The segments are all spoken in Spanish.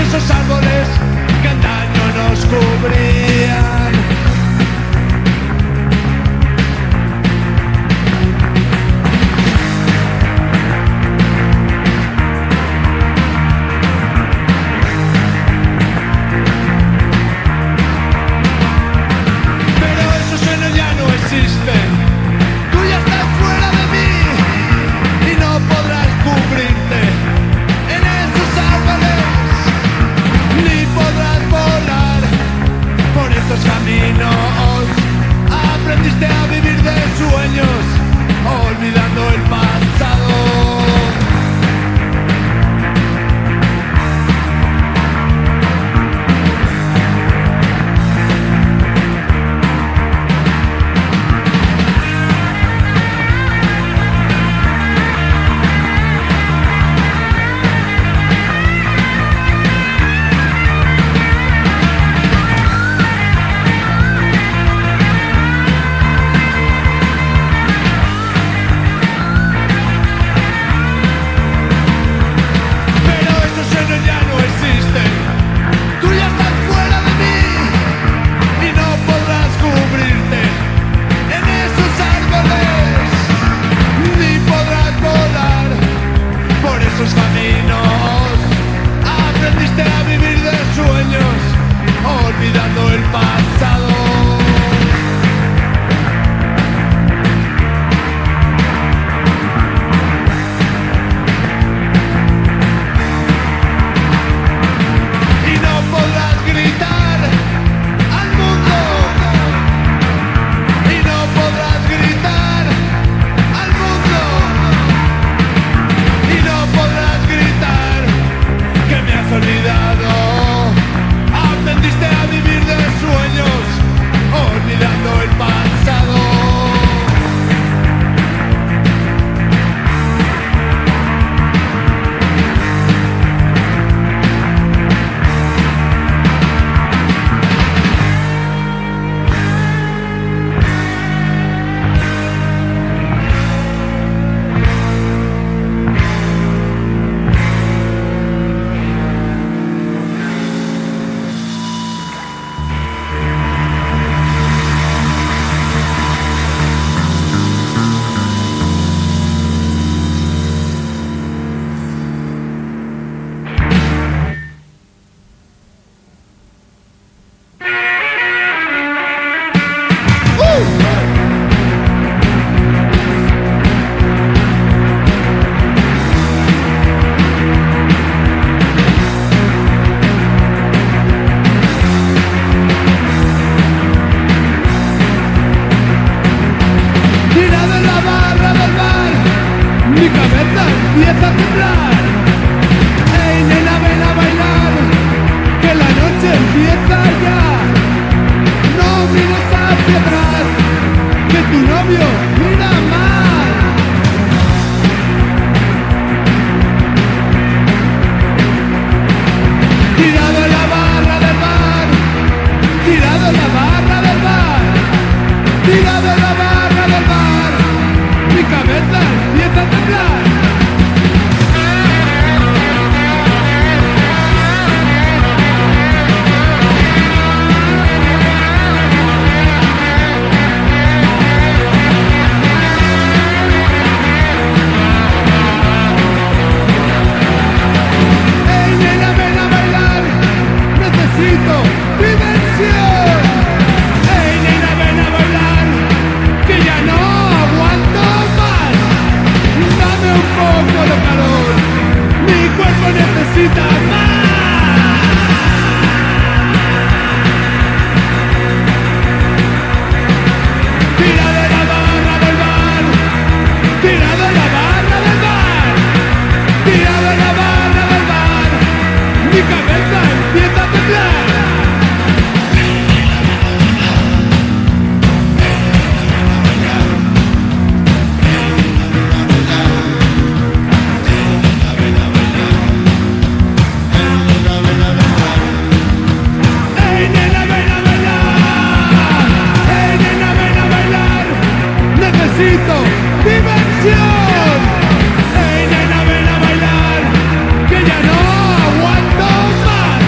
esos árboles que antaño nos cubrían. Pero esos sueños ya no existen. Tú ya estás fuera de mí y no podrás cubrirte en esos árboles, ni podrás volar por estos caminos. Aprendiste a vivir de sueños, olvidando el pasado. Olvidando el pasado. Y no podrás gritar al mundo. Y no podrás gritar al mundo. Y no podrás gritar que me has olvidado. Aprendiste a vivir de sueños, olvidando el pasado. Mi cabeza empieza a temblar. Ey, nena, ven a bailar, que la noche empieza ya. No mires hacia atrás, que tu novio mira mal. Tirado en la barra del bar, tirado en la barra del bar, tirado en la barra del bar. Mi cabeza empieza a temblar. Ey, nena, ven a bailar, necesito diversión. Ey, nena, ven a bailar, que ya no aguanto más. Dame un poco de calor, mi cuerpo necesita más. Tirado en la barra del bar, tirado en la barra del bar, tirado en la barra del bar. Mi cabeza empieza a temblar. Necesito diversión. Ey, nena, ven a bailar, que ya no aguanto más.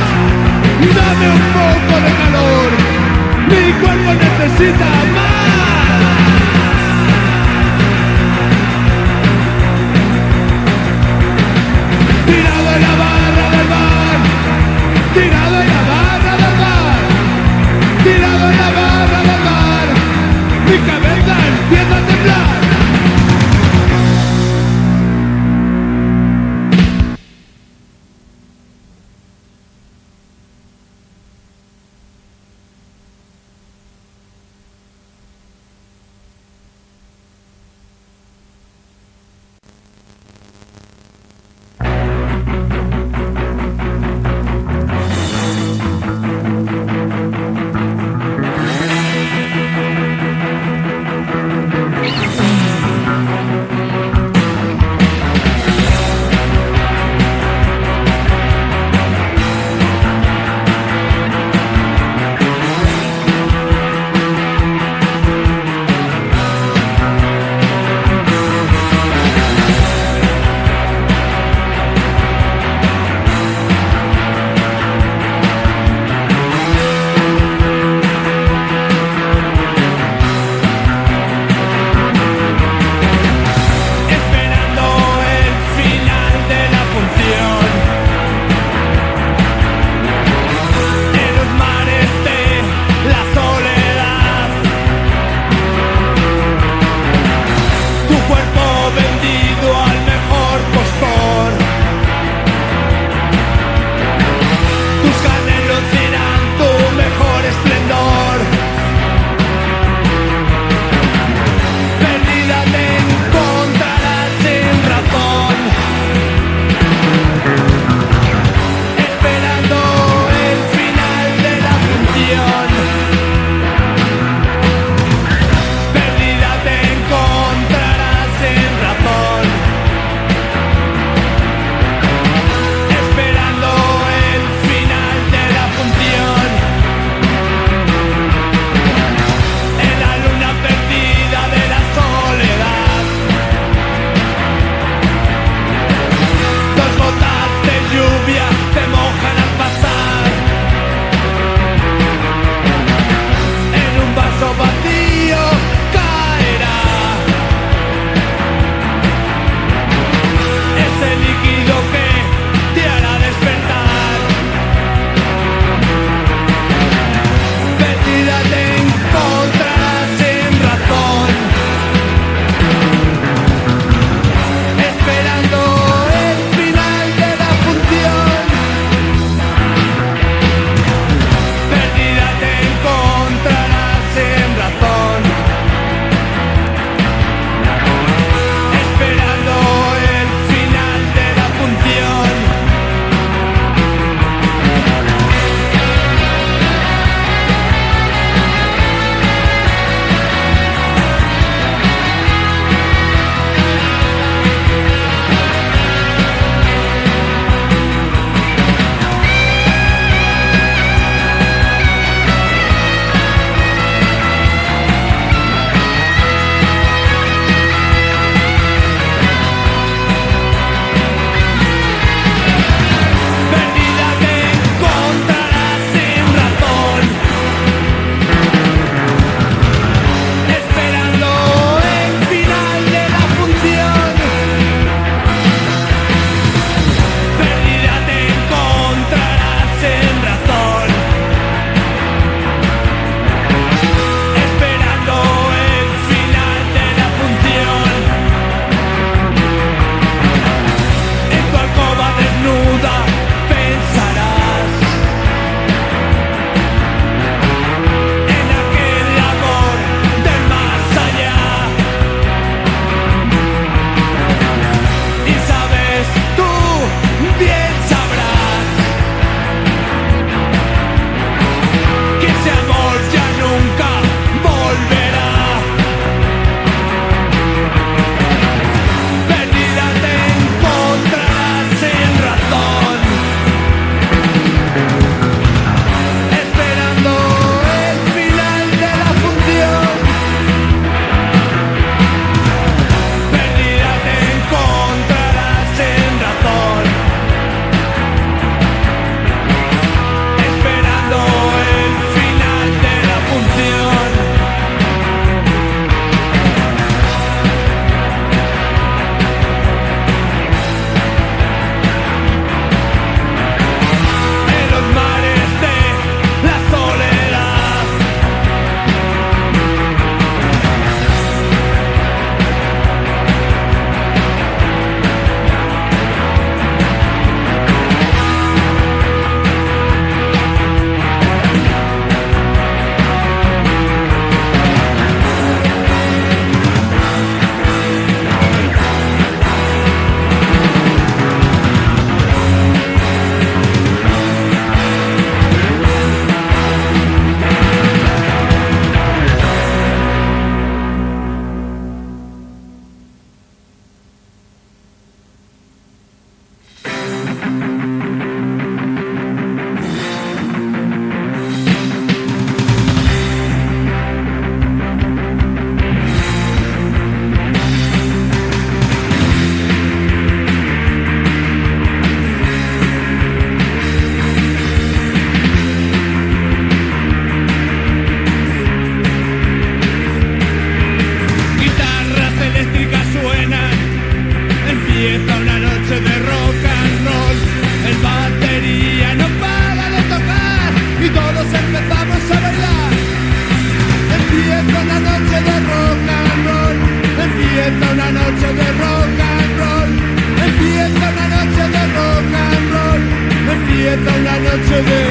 una noche de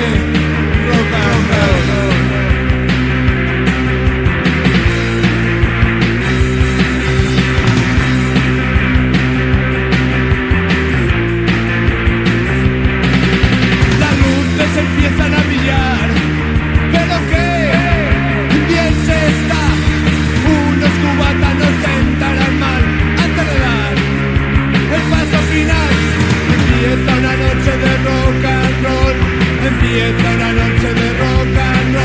rock and roll. Las luces empiezan a brillar, pero qué bien se está. Unos cubatas nos sentarán mal antes de dar el paso final. Empieza una noche de rock and roll. Empieza una noche de rock and roll.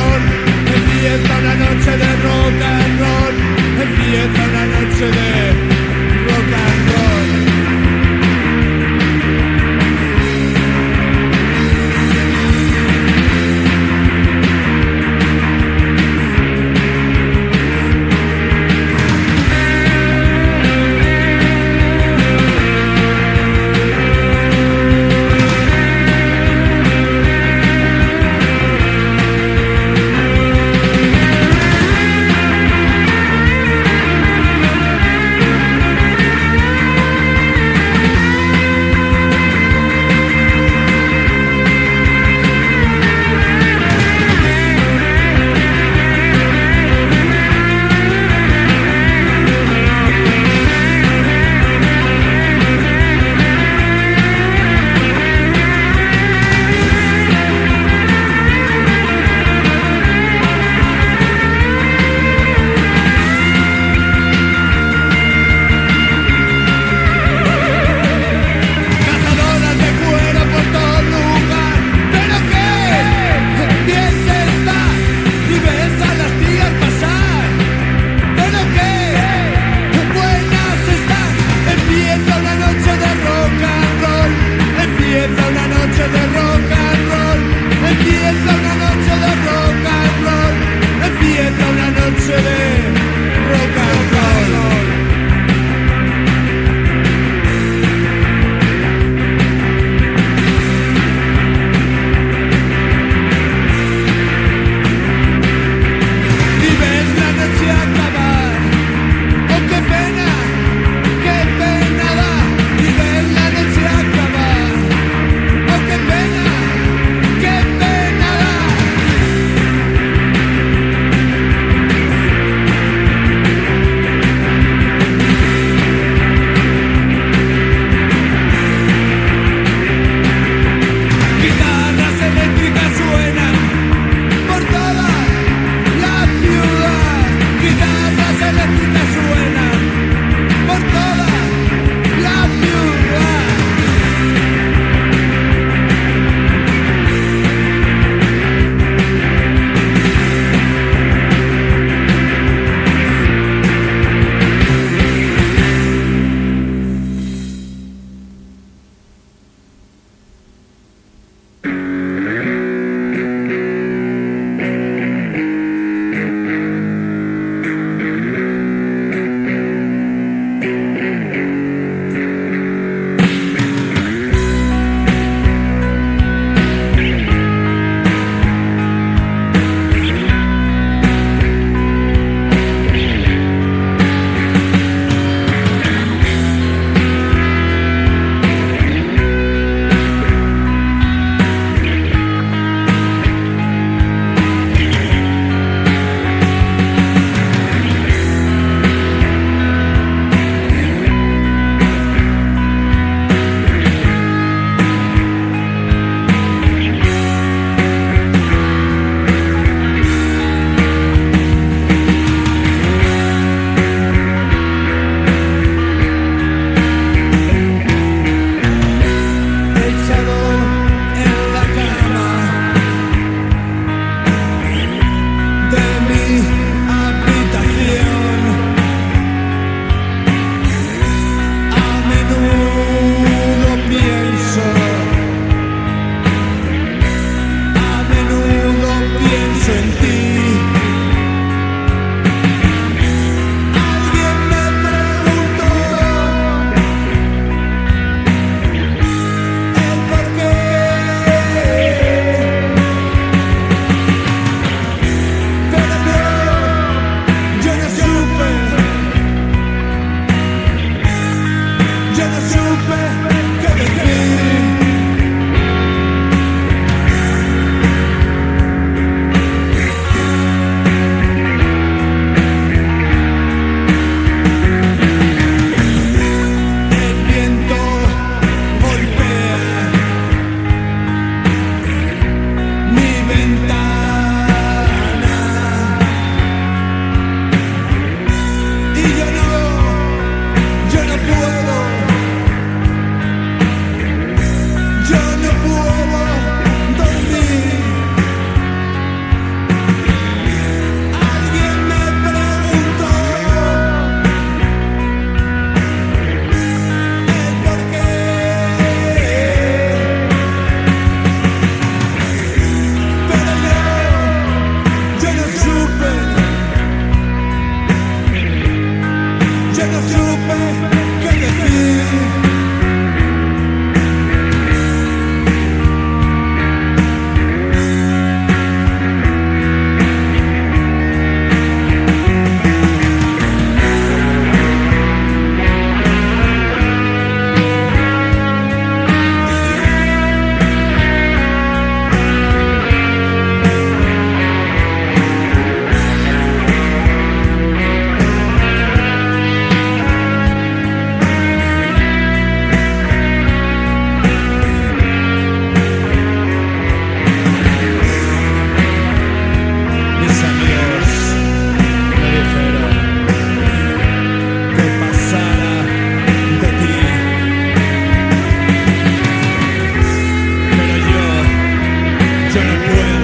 yo no puedo